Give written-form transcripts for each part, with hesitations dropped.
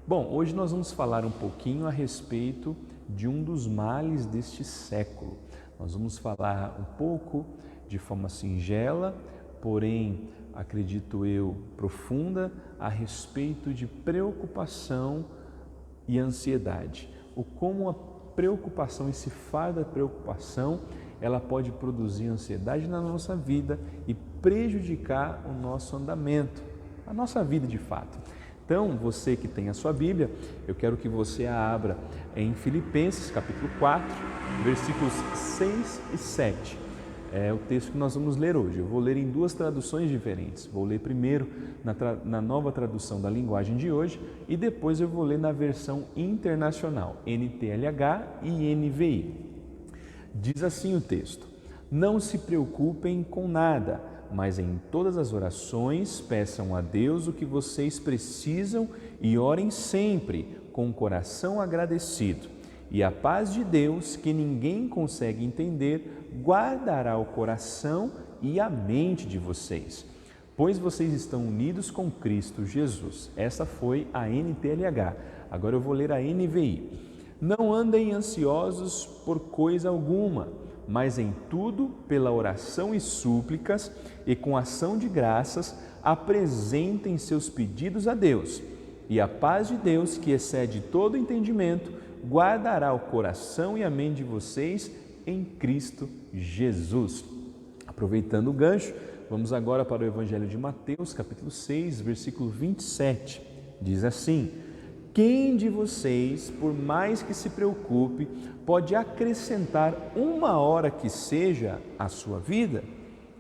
Bom, hoje nós vamos falar um pouquinho a respeito de um dos males deste século. Nós vamos falar um pouco de forma singela, porém, acredito eu, profunda, a respeito de preocupação e ansiedade. O como a preocupação, esse fardo da preocupação, ela pode produzir ansiedade na nossa vida e prejudicar o nosso andamento, a nossa vida de fato. Então, você que tem a sua Bíblia, eu quero que você a abra em Filipenses, capítulo 4, versículos 6 e 7. É o texto que nós vamos ler hoje. Eu vou ler em duas traduções diferentes. Vou ler primeiro na nova tradução da linguagem de hoje e depois eu vou ler na versão internacional, NTLH e NVI. Diz assim o texto: não se preocupem com nada, mas em todas as orações peçam a Deus o que vocês precisam e orem sempre com o coração agradecido. E a paz de Deus, que ninguém consegue entender, guardará o coração e a mente de vocês, pois vocês estão unidos com Cristo Jesus. Essa foi a NTLH. Agora eu vou ler a NVI. Não andem ansiosos por coisa alguma, mas em tudo, pela oração e súplicas e com ação de graças, apresentem seus pedidos a Deus. E a paz de Deus, que excede todo entendimento, guardará o coração e a mente de vocês em Cristo Jesus. Aproveitando o gancho, vamos agora para o Evangelho de Mateus, capítulo 6, versículo 27. Diz assim: quem de vocês, por mais que se preocupe, pode acrescentar uma hora que seja à sua vida?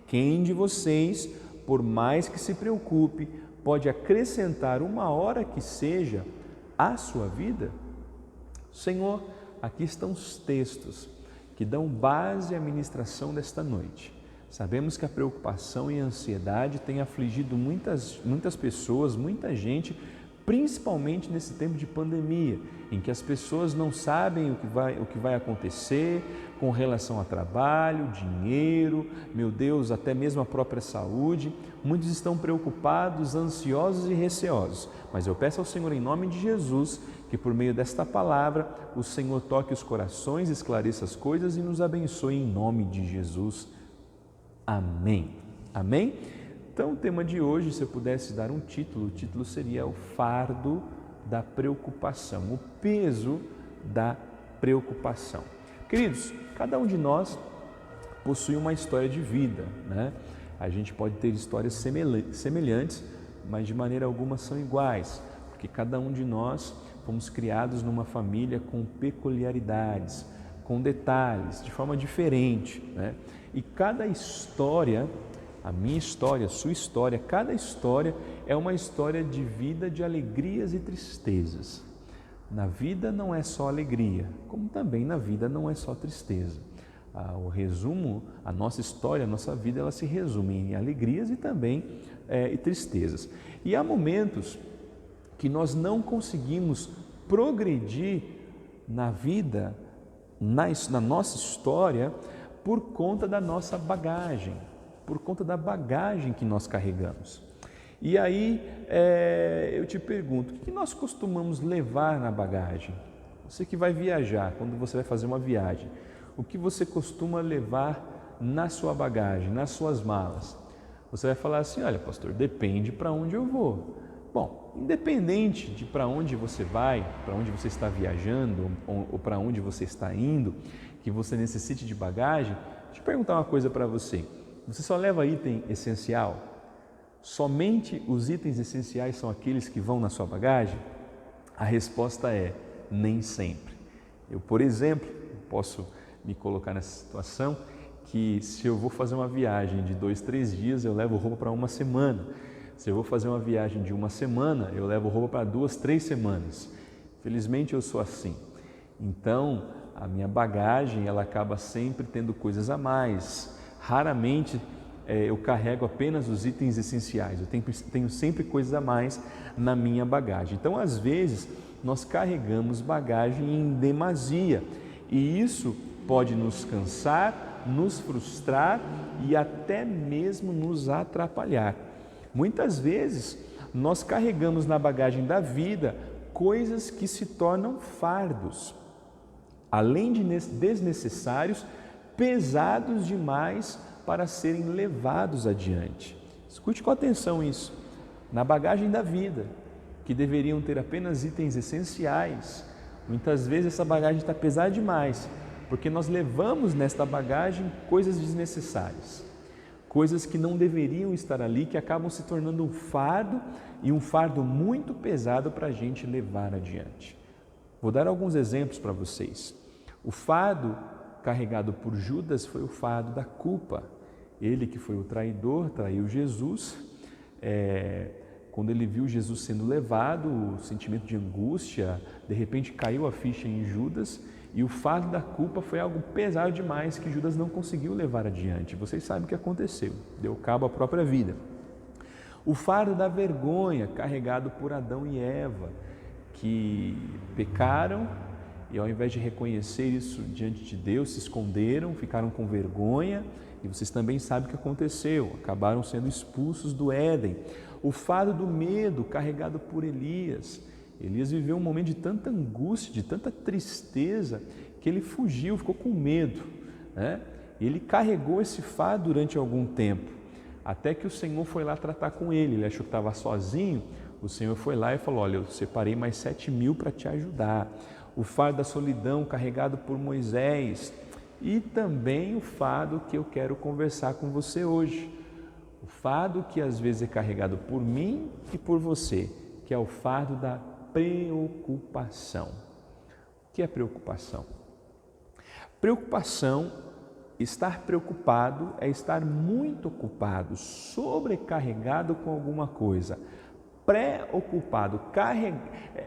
Quem de vocês, por mais que se preocupe, pode acrescentar uma hora que seja à sua vida? Senhor, aqui estão os textos que dão base à ministração desta noite. Sabemos que a preocupação e a ansiedade têm afligido muitas pessoas, muita gente, principalmente nesse tempo de pandemia, em que as pessoas não sabem o que vai acontecer com relação a trabalho, dinheiro, meu Deus, até mesmo a própria saúde. Muitos estão preocupados, ansiosos e receosos, mas eu peço ao Senhor, em nome de Jesus, que por meio desta palavra o Senhor toque os corações, esclareça as coisas e nos abençoe em nome de Jesus. Amém. Amém? Então, o tema de hoje, se eu pudesse dar um título, o título seria o fardo da preocupação, o peso da preocupação. Queridos, cada um de nós possui uma história de vida, né? A gente pode ter histórias semelhantes, mas de maneira alguma são iguais, porque cada um de nós fomos criados numa família com peculiaridades, com detalhes, de forma diferente, né? E cada história, a minha história, a sua história, cada história é uma história de vida de alegrias e tristezas. Na vida não é só alegria, como também na vida não é só tristeza. O resumo, a nossa história, a nossa vida, ela se resume em alegrias e também tristezas. E há momentos que nós não conseguimos progredir na vida, na nossa história, por conta da nossa bagagem, por conta da bagagem que nós carregamos. E aí eu te pergunto, o que nós costumamos levar na bagagem? Você que vai viajar, quando você vai fazer uma viagem, o que você costuma levar na sua bagagem, nas suas malas? Você vai falar assim: olha, pastor, depende para onde eu vou. Bom, independente de para onde você vai, para onde você está viajando ou para onde você está indo, que você necessite de bagagem, deixa eu perguntar uma coisa para você. Você só leva item essencial? Somente os itens essenciais são aqueles que vão na sua bagagem? A resposta é: nem sempre. Eu, por exemplo, posso me colocar nessa situação que se eu vou fazer uma viagem de 2, 3 dias, eu levo roupa para uma semana. Se eu vou fazer uma viagem de uma semana, eu levo roupa para 2, 3 semanas. Felizmente eu sou assim. Então, a minha bagagem, ela acaba sempre tendo coisas a mais. Raramente eu carrego apenas os itens essenciais. Eu tenho sempre coisas a mais na minha bagagem. Então, às vezes, nós carregamos bagagem em demasia. E isso pode nos cansar, nos frustrar e até mesmo nos atrapalhar. Muitas vezes nós carregamos na bagagem da vida coisas que se tornam fardos, além de desnecessários, pesados demais para serem levados adiante. Escute com atenção isso. Na bagagem da vida, que deveriam ter apenas itens essenciais, muitas vezes essa bagagem está pesada demais, porque nós levamos nesta bagagem coisas desnecessárias, coisas que não deveriam estar ali, que acabam se tornando um fardo, e um fardo muito pesado para a gente levar adiante. Vou dar alguns exemplos para vocês. O fardo carregado por Judas foi o fardo da culpa. Ele que foi o traidor, traiu Jesus. Quando ele viu Jesus sendo levado, o sentimento de angústia, de repente caiu a ficha em Judas, e o fardo da culpa foi algo pesado demais que Judas não conseguiu levar adiante. Vocês sabem o que aconteceu, deu cabo à própria vida. O fardo da vergonha, carregado por Adão e Eva, que pecaram e ao invés de reconhecer isso diante de Deus, se esconderam, ficaram com vergonha, e vocês também sabem o que aconteceu, acabaram sendo expulsos do Éden. O fardo do medo, carregado por Elias. Elias viveu um momento de tanta angústia, de tanta tristeza, que ele fugiu, ficou com medo, né? E ele carregou esse fardo durante algum tempo, até que o Senhor foi lá tratar com ele. Ele achou que estava sozinho, o Senhor foi lá e falou: olha, eu separei mais 7.000 para te ajudar. O fardo da solidão, carregado por Moisés, e também o fardo que eu quero conversar com você hoje, o fardo que às vezes é carregado por mim e por você, que é o fardo da preocupação. O que é preocupação? Preocupação, estar preocupado, é estar muito ocupado, sobrecarregado com alguma coisa. Preocupado,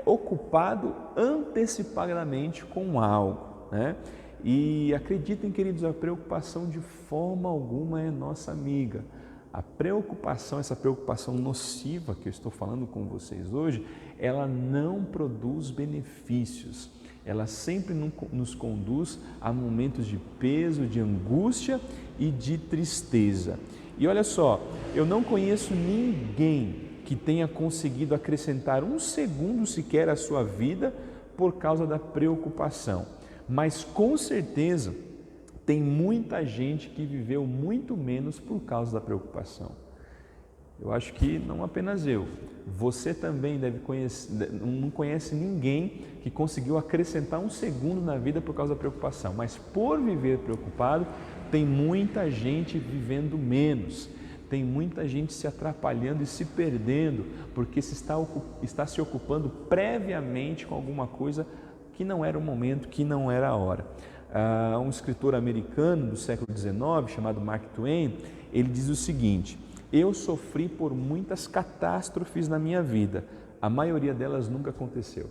ocupado antecipadamente com algo, né? E acreditem, queridos, a preocupação de forma alguma é nossa amiga. A preocupação, essa preocupação nociva que eu estou falando com vocês hoje, ela não produz benefícios. Ela sempre nos conduz a momentos de peso, de angústia e de tristeza. E olha só, eu não conheço ninguém que tenha conseguido acrescentar um segundo sequer à sua vida por causa da preocupação. Mas com certeza tem muita gente que viveu muito menos por causa da preocupação. Eu acho que não apenas eu, você também deve conhecer, não conhece ninguém que conseguiu acrescentar um segundo na vida por causa da preocupação. Mas por viver preocupado, tem muita gente vivendo menos. Tem muita gente se atrapalhando e se perdendo porque está se ocupando previamente com alguma coisa que não era o momento, que não era a hora. Um escritor americano do século XIX, chamado Mark Twain, ele diz o seguinte: eu sofri por muitas catástrofes na minha vida, a maioria delas nunca aconteceu.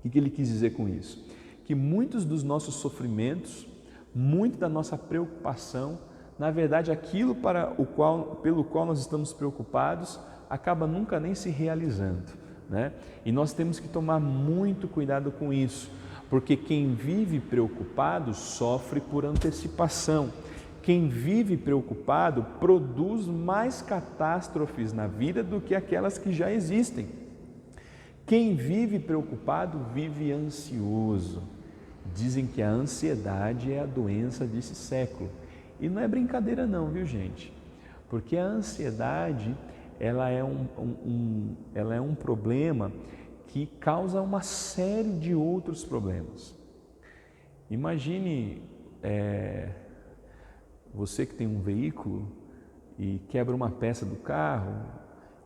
O que ele quis dizer com isso? Que muitos dos nossos sofrimentos, muito da nossa preocupação, na verdade, aquilo pelo qual nós estamos preocupados acaba nunca nem se realizando, né? E nós temos que tomar muito cuidado com isso, porque quem vive preocupado sofre por antecipação. Quem vive preocupado produz mais catástrofes na vida do que aquelas que já existem. Quem vive preocupado vive ansioso. Dizem que a ansiedade é a doença desse século. E não é brincadeira não, viu gente? Porque a ansiedade, ela é um problema que causa uma série de outros problemas. Imagine você que tem um veículo e quebra uma peça do carro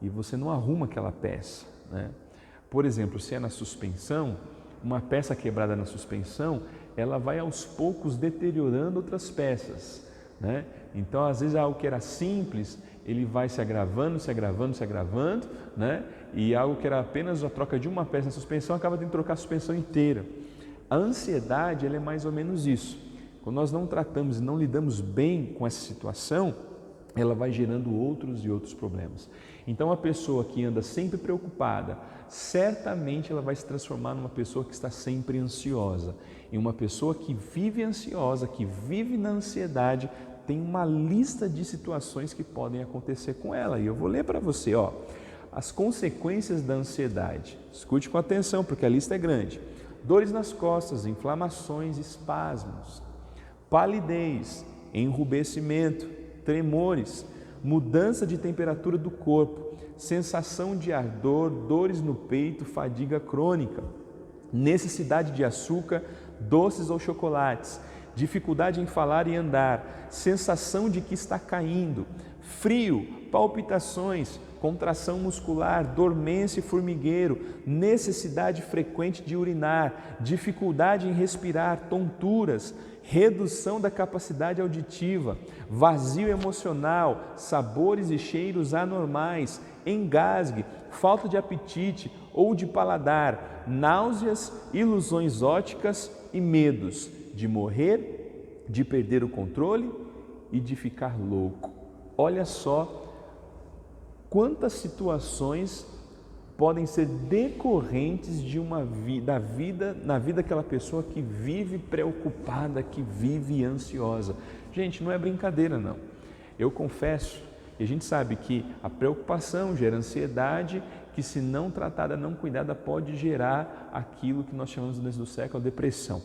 e você não arruma aquela peça, né? Por exemplo, se é na suspensão, uma peça quebrada na suspensão, ela vai aos poucos deteriorando outras peças, né? Então, às vezes, algo que era simples, ele vai se agravando, né? E algo que era apenas a troca de uma peça na suspensão, acaba tendo que trocar a suspensão inteira. A ansiedade, ela é mais ou menos isso. Quando nós não tratamos e não lidamos bem com essa situação, ela vai gerando outros e outros problemas. Então, a pessoa que anda sempre preocupada, certamente ela vai se transformar numa pessoa que está sempre ansiosa. E uma pessoa que vive ansiosa, que vive na ansiedade, tem uma lista de situações que podem acontecer com ela. E eu vou ler para você, as consequências da ansiedade. Escute com atenção, porque a lista é grande. Dores nas costas, inflamações, espasmos, palidez, enrubescimento, tremores, mudança de temperatura do corpo, sensação de ardor, dores no peito, fadiga crônica, necessidade de açúcar, doces ou chocolates, dificuldade em falar e andar, sensação de que está caindo, frio, palpitações, contração muscular, dormência e formigueiro, necessidade frequente de urinar, dificuldade em respirar, tonturas, redução da capacidade auditiva, vazio emocional, sabores e cheiros anormais, engasgue, falta de apetite ou de paladar, náuseas, ilusões ópticas e medos de morrer, de perder o controle e de ficar louco. Olha só quantas situações podem ser decorrentes de na vida daquela pessoa que vive preocupada, que vive ansiosa. Gente, não é brincadeira não. Eu confesso, e a gente sabe que a preocupação gera ansiedade, que se não tratada, não cuidada, pode gerar aquilo que nós chamamos no início do século, a depressão.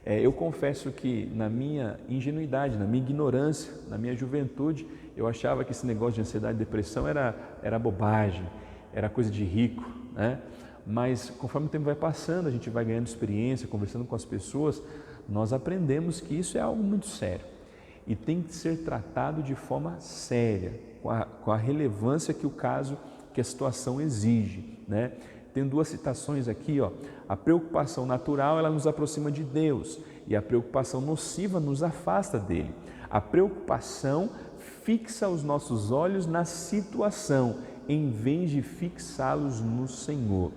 Eu confesso que na minha ingenuidade, na minha ignorância, na minha juventude, eu achava que esse negócio de ansiedade e depressão era bobagem, era coisa de rico, né? Mas conforme o tempo vai passando, a gente vai ganhando experiência, conversando com as pessoas, nós aprendemos que isso é algo muito sério e tem que ser tratado de forma séria, com a relevância que o caso, que a situação exige, né? Tem duas citações aqui, ó. A preocupação natural, ela nos aproxima de Deus e a preocupação nociva nos afasta dele. A preocupação fixa os nossos olhos na situação, em vez de fixá-los no Senhor.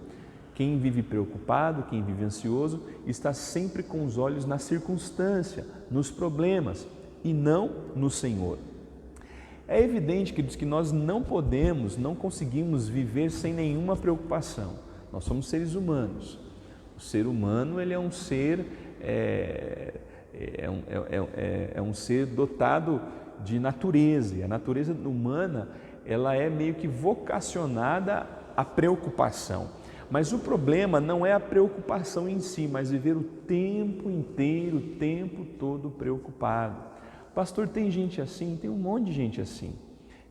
Quem vive preocupado, quem vive ansioso, está sempre com os olhos na circunstância, nos problemas e não no Senhor. É evidente, queridos, que nós não conseguimos viver sem nenhuma preocupação. Nós somos seres humanos. O ser humano, ele é um ser, um ser dotado de natureza. E a natureza humana, ela é meio que vocacionada à preocupação. Mas o problema não é a preocupação em si, mas viver o tempo inteiro, o tempo todo preocupado. Pastor, tem gente assim? Tem um monte de gente assim,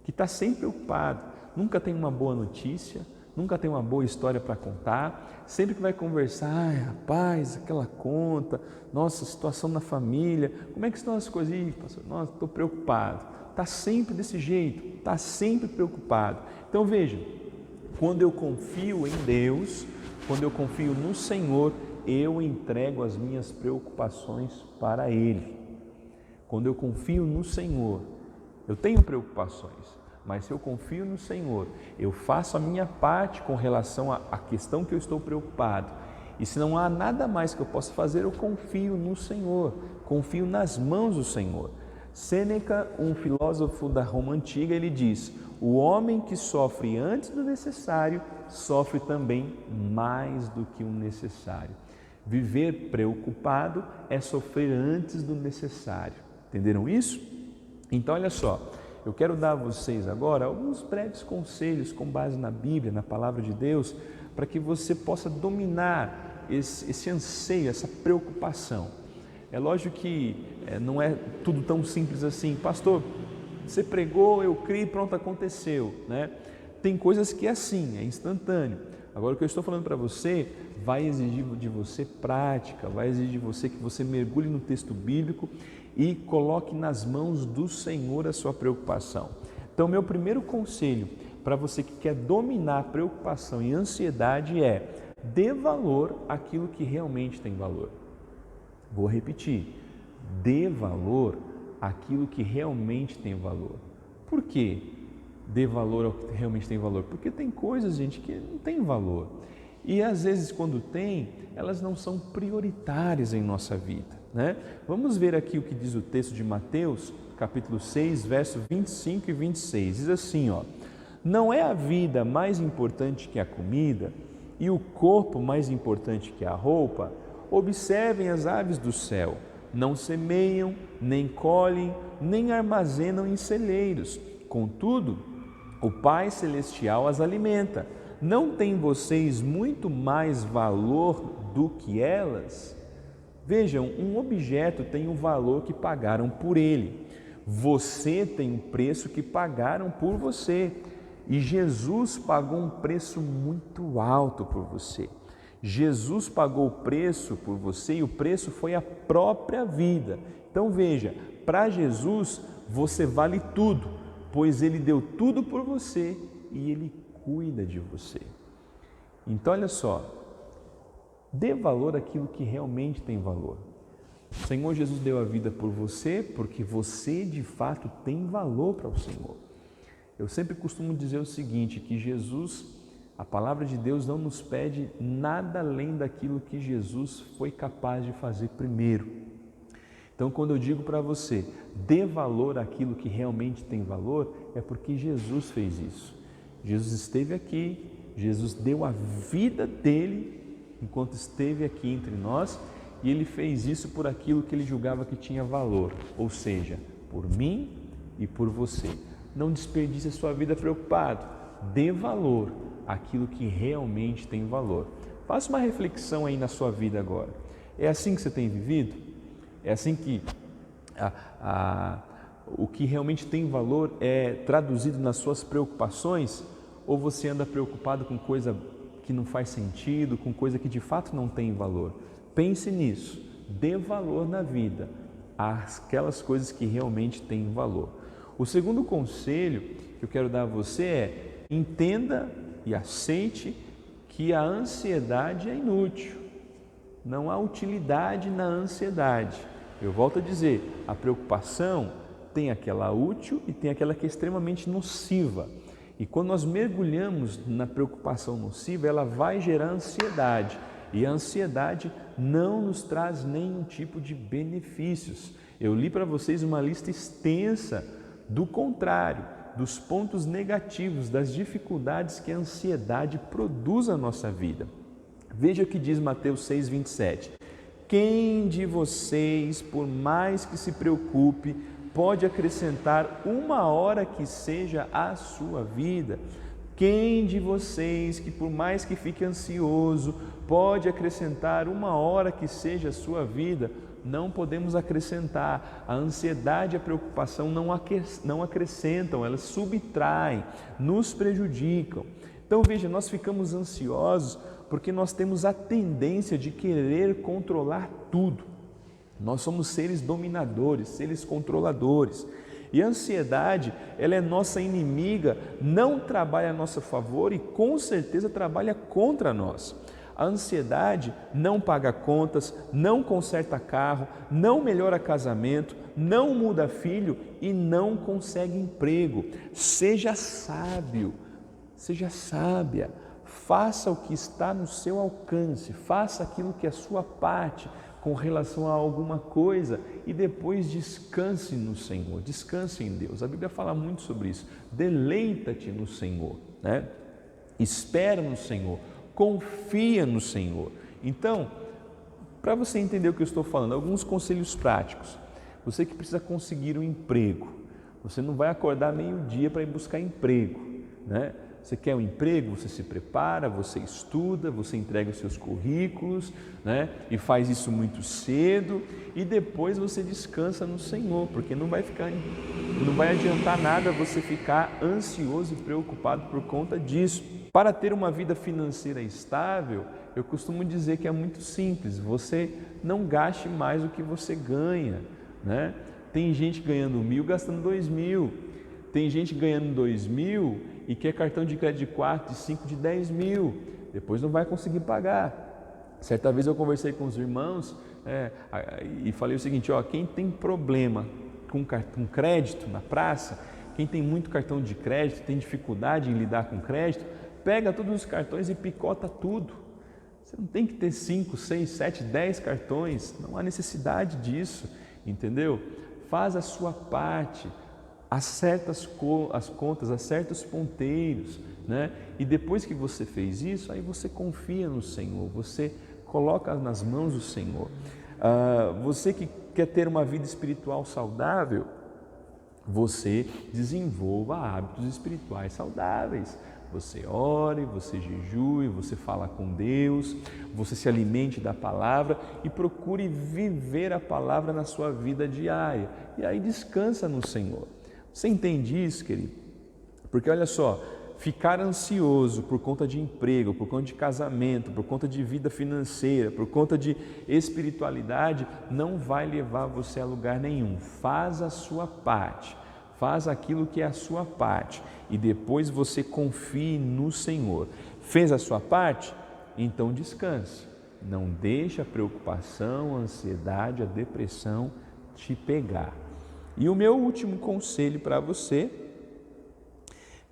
que está sempre preocupado, nunca tem uma boa notícia, nunca tem uma boa história para contar, sempre que vai conversar, ai rapaz, aquela conta, nossa, situação na família, como é que estão as coisas? Ih, pastor, nossa, estou preocupado, está sempre desse jeito, está sempre preocupado. Então veja, quando eu confio em Deus, quando eu confio no Senhor, eu entrego as minhas preocupações para Ele. Quando eu confio no Senhor, eu tenho preocupações, mas se eu confio no Senhor, eu faço a minha parte com relação à questão que eu estou preocupado. E se não há nada mais que eu possa fazer, eu confio no Senhor, confio nas mãos do Senhor. Sêneca, um filósofo da Roma antiga, ele diz: o homem que sofre antes do necessário, sofre também mais do que o necessário. Viver preocupado é sofrer antes do necessário. Entenderam isso? Então, olha só, eu quero dar a vocês agora alguns breves conselhos com base na Bíblia, na Palavra de Deus, para que você possa dominar esse anseio, essa preocupação. É lógico que não é tudo tão simples assim. Pastor, você pregou, eu criei, pronto, aconteceu, né? Tem coisas que é assim, é instantâneo. Agora, o que eu estou falando para você vai exigir de você prática, vai exigir de você que você mergulhe no texto bíblico e coloque nas mãos do Senhor a sua preocupação. Então, meu primeiro conselho para você que quer dominar a preocupação e ansiedade é: dê valor àquilo que realmente tem valor. Vou repetir: dê valor àquilo que realmente tem valor. Por quê? Dê valor ao que realmente tem valor. Porque tem coisas, gente, que não tem valor. E às vezes, quando tem, elas não são prioritárias em nossa vida, né? Vamos ver aqui o que diz o texto de Mateus, capítulo 6, versos 25 e 26. Diz assim, ó: não é a vida mais importante que a comida e o corpo mais importante que a roupa? Observem as aves do céu. Não semeiam, nem colhem, nem armazenam em celeiros. Contudo, o Pai Celestial as alimenta. Não têm vocês muito mais valor do que elas? Vejam, um objeto tem o valor que pagaram por ele. Você tem o preço que pagaram por você. E Jesus pagou um preço muito alto por você. Jesus pagou o preço por você e o preço foi a própria vida. Então veja, para Jesus você vale tudo, pois Ele deu tudo por você e Ele cuida de você. Então olha só, dê valor àquilo que realmente tem valor. O Senhor Jesus deu a vida por você porque você de fato tem valor para o Senhor. Eu sempre costumo dizer o seguinte, que Jesus, a palavra de Deus não nos pede nada além daquilo que Jesus foi capaz de fazer primeiro. Então, quando eu digo para você, dê valor àquilo que realmente tem valor, é porque Jesus fez isso. Jesus esteve aqui, Jesus deu a vida dele enquanto esteve aqui entre nós e ele fez isso por aquilo que ele julgava que tinha valor, ou seja, por mim e por você. Não desperdice a sua vida preocupado, dê valor àquilo que realmente tem valor. Faça uma reflexão aí na sua vida agora. É assim que você tem vivido? É assim que o que realmente tem valor é traduzido nas suas preocupações? Ou você anda preocupado com coisa que não faz sentido, com coisa que de fato não tem valor? Pense nisso, dê valor na vida àquelas coisas que realmente têm valor. O segundo conselho que eu quero dar a você é: entenda e aceite que a ansiedade é inútil. Não há utilidade na ansiedade. Eu volto a dizer, a preocupação tem aquela útil e tem aquela que é extremamente nociva. E quando nós mergulhamos na preocupação nociva, ela vai gerar ansiedade. E a ansiedade não nos traz nenhum tipo de benefícios. Eu li para vocês uma lista extensa do contrário, dos pontos negativos, das dificuldades que a ansiedade produz na nossa vida. Veja o que diz Mateus 6,27. Quem de vocês, por mais que se preocupe, pode acrescentar uma hora que seja à sua vida? Quem de vocês, que por mais que fique ansioso, pode acrescentar uma hora que seja à sua vida? Não podemos acrescentar. A ansiedade e a preocupação não acrescentam, elas subtraem, nos prejudicam. Então veja, nós ficamos ansiosos porque nós temos a tendência de querer controlar tudo. Nós somos seres dominadores, seres controladores. E a ansiedade, ela é nossa inimiga, não trabalha a nosso favor e com certeza trabalha contra nós. A ansiedade não paga contas, não conserta carro, não melhora casamento, não muda filho e não consegue emprego. Seja sábio, seja sábia, faça o que está no seu alcance, faça aquilo que é a sua parte com relação a alguma coisa e depois descanse no Senhor, descanse em Deus. A Bíblia fala muito sobre isso. Deleita-te no Senhor, né? Espera no Senhor, confia no Senhor. Então, para você entender o que eu estou falando, alguns conselhos práticos. Você que precisa conseguir um emprego, você não vai acordar meio-dia para ir buscar emprego, né? Você quer um emprego, você se prepara, você estuda, você entrega os seus currículos, né? E faz isso muito cedo e depois você descansa no Senhor, porque não vai adiantar nada você ficar ansioso e preocupado por conta disso. Para ter uma vida financeira estável, eu costumo dizer que é muito simples, você não gaste mais do que você ganha, né? Tem gente ganhando 1.000, gastando 2.000, tem gente ganhando 2.000 e quer cartão de crédito de 4, de 5, de 10.000, depois não vai conseguir pagar. Certa vez eu conversei com os irmãos e falei o seguinte, quem tem problema com crédito na praça, quem tem muito cartão de crédito, tem dificuldade em lidar com crédito, pega todos os cartões e picota tudo. Você não tem que ter 5, 6, 7, 10 cartões, não há necessidade disso, entendeu? Faz a sua parte, acerta as contas, acerta os ponteiros, né? E depois que você fez isso, aí você confia no Senhor, você coloca nas mãos do Senhor. Você que quer ter uma vida espiritual saudável, você desenvolva hábitos espirituais saudáveis. Você ore, você jejue, você fala com Deus, você se alimente da palavra e procure viver a palavra na sua vida diária. E aí descansa no Senhor. Você entende isso, querido? Porque olha só, ficar ansioso por conta de emprego, por conta de casamento, por conta de vida financeira, por conta de espiritualidade, não vai levar você a lugar nenhum. Faz a sua parte. Faz aquilo que é a sua parte e depois você confie no Senhor. Fez a sua parte? Então descanse. Não deixe a preocupação, a ansiedade, a depressão te pegar. E o meu último conselho para você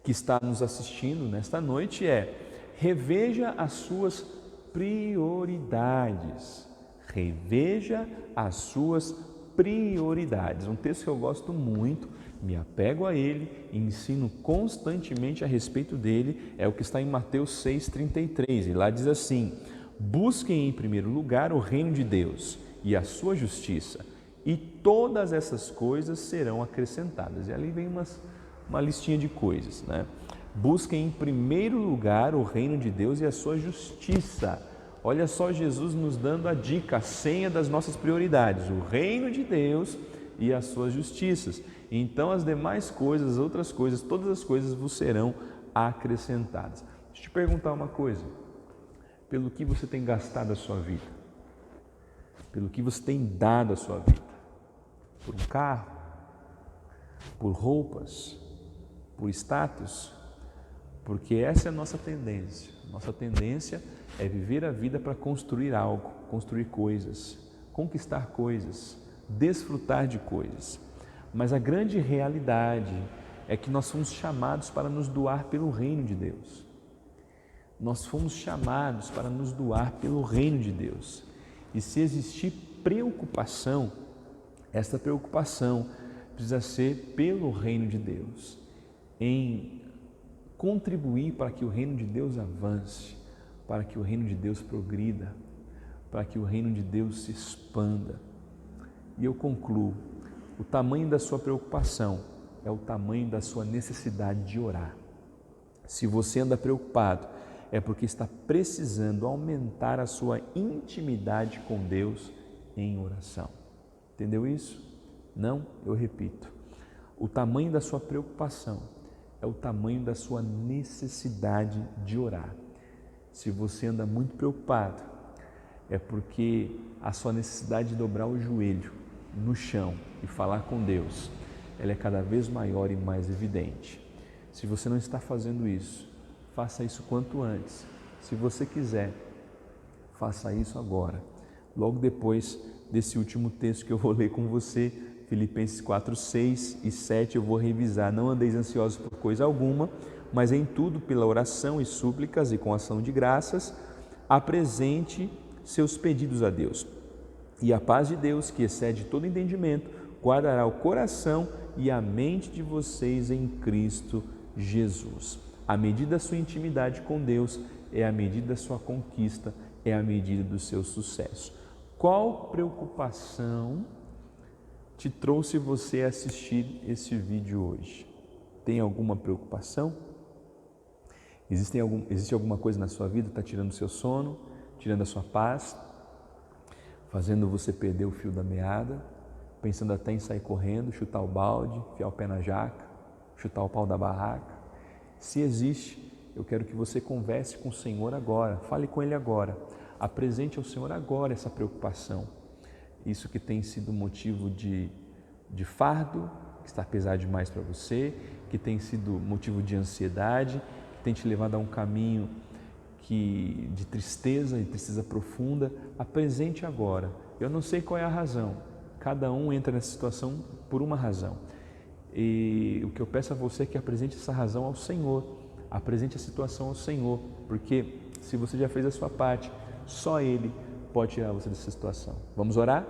que está nos assistindo nesta noite é: reveja as suas prioridades. Reveja as suas prioridades. Um texto que eu gosto muito, me apego a ele e ensino constantemente a respeito dele, é o que está em Mateus 6,33, e lá diz assim: busquem em primeiro lugar o reino de Deus e a sua justiça, e todas essas coisas serão acrescentadas. E ali vem uma listinha de coisas, né? Busquem em primeiro lugar o reino de Deus e a sua justiça. Olha só Jesus nos dando a dica, a senha das nossas prioridades: o reino de Deus e as suas justiças. Então as demais coisas, as outras coisas, todas as coisas vos serão acrescentadas. Deixa eu te perguntar uma coisa: pelo que você tem gastado a sua vida? Pelo que você tem dado a sua vida? Por um carro? Por roupas? Por status? Porque essa é a nossa tendência. Nossa tendência é viver a vida para construir algo, construir coisas, conquistar coisas, desfrutar de coisas. Mas a grande realidade é que nós fomos chamados para nos doar pelo reino de Deus. Nós fomos chamados para nos doar pelo reino de Deus. E se existir preocupação, esta preocupação precisa ser pelo reino de Deus, em contribuir para que o reino de Deus avance, para que o reino de Deus progrida, para que o reino de Deus se expanda. E eu concluo: o tamanho da sua preocupação é o tamanho da sua necessidade de orar. Se você anda preocupado, é porque está precisando aumentar a sua intimidade com Deus em oração. Entendeu isso? Não? Eu repito. O tamanho da sua preocupação é o tamanho da sua necessidade de orar. Se você anda muito preocupado, é porque a sua necessidade de dobrar o joelho no chão e falar com Deus, ela é cada vez maior e mais evidente. Se você não está fazendo isso, faça isso quanto antes. Se você quiser, faça isso agora. Logo depois desse último texto que eu vou ler com você, Filipenses 4, 6 e 7, eu vou revisar. Não andeis ansiosos por coisa alguma, mas em tudo, pela oração e súplicas e com ação de graças, apresente seus pedidos a Deus. E a paz de Deus, que excede todo entendimento, guardará o coração e a mente de vocês em Cristo Jesus. A medida da sua intimidade com Deus é a medida da sua conquista, é a medida do seu sucesso. Qual preocupação te trouxe você a assistir esse vídeo hoje? Tem alguma preocupação? Existe alguma coisa na sua vida que está tirando o seu sono, tirando a sua paz, fazendo você perder o fio da meada, pensando até em sair correndo, chutar o balde, enfiar o pé na jaca, chutar o pau da barraca? Se existe, eu quero que você converse com o Senhor agora, fale com Ele agora, apresente ao Senhor agora essa preocupação. Isso que tem sido motivo de fardo, que está pesado demais para você, que tem sido motivo de ansiedade, que tem te levado a um caminho de tristeza e tristeza profunda, apresente agora. Eu não sei qual é a razão, cada um entra nessa situação por uma razão. E o que eu peço a você é que apresente essa razão ao Senhor, apresente a situação ao Senhor, porque se você já fez a sua parte, só Ele pode tirar você dessa situação. Vamos orar?